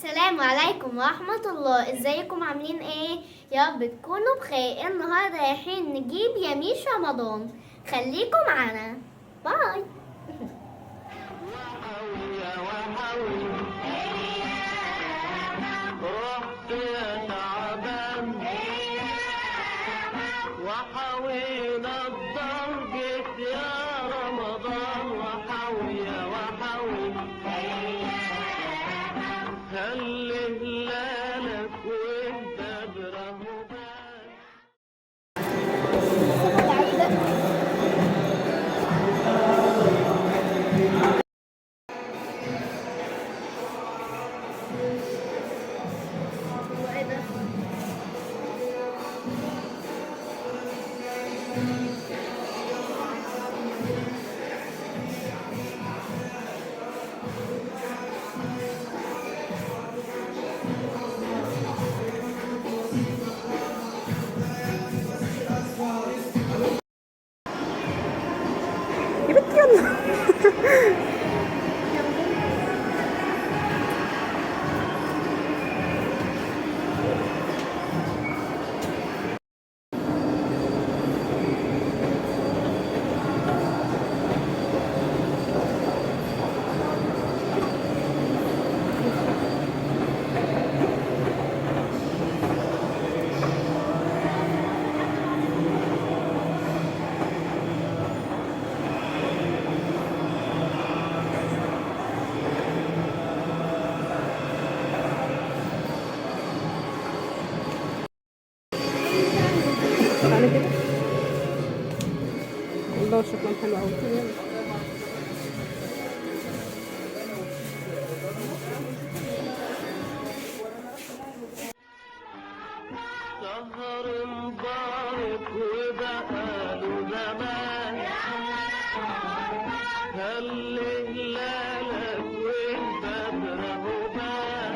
السلام عليكم ورحمة الله. ازيكم عاملين ايه؟ يا رب تكونوا بخير. النهارده رايحين نجيب يميش رمضان، خليكم معانا. باي. رحت يا تعبان وحاوينا الضرب يا رمضان وحاوي خلي هلالك وانت برهبان. يا بنتي يلا. تعالي كده. الله شكلهم حلو قوي. شهر مبارك وبقاله زمان خلي هلالك وانت برهبان.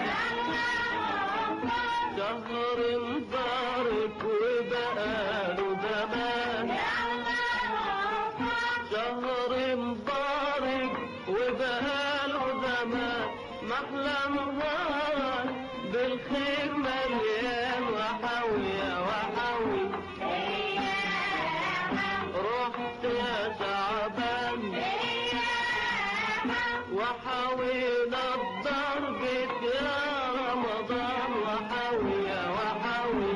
شهر مبارك وبقاله زمان شهر مبارك وبقاله زمان محلى نهار بالخير مليان وحاوي رحت يا تعبان وحاوينا الضرب يا رمضان وحاوي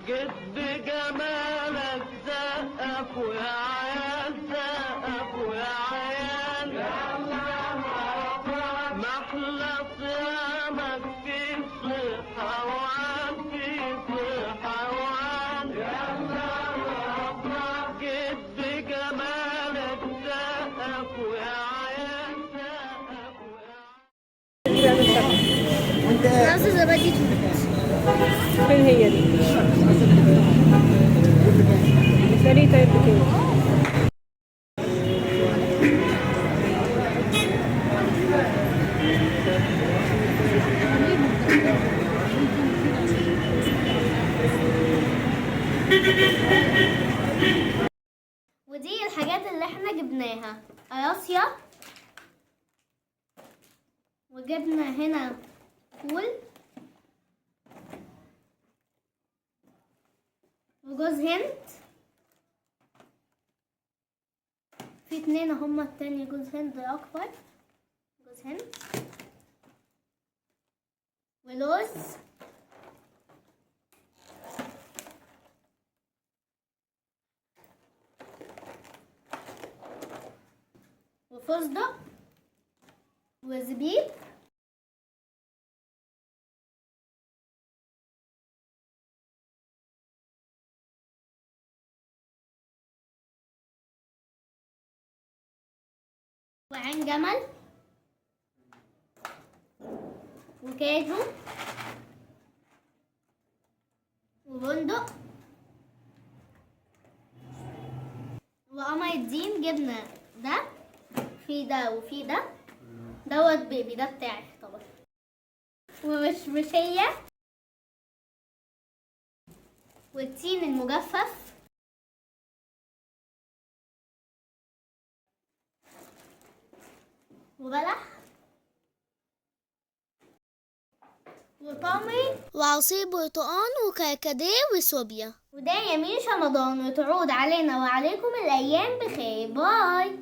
جد بجمالك سقف ويا عيال سقف ويا عيال محلى صيامك في صحة وعن في صحة وعن جد بجمالك سقف ويا عيال سقف ويا نازل زبادي فين هي دي؟ اشتري طيب كده. ودي الحاجات اللي احنا جبناها: قراصية، وجبنا هنا فول وجوز هند. في اتنين هما، التاني جوز هند اكبر، جوز هند ولوز وفستق وزبيب وعين جمل وكاجو وبندق وقمر الدين. جبنا ده، في ده وفي ده، دوت بيبي ده بتاعي طبعا، ومشمشية والتين المجفف وبلح وطامي وعصير برتقان وكركديه وصوبيا. وده يميش رمضان، وتعود علينا وعليكم الأيام بخير. باي.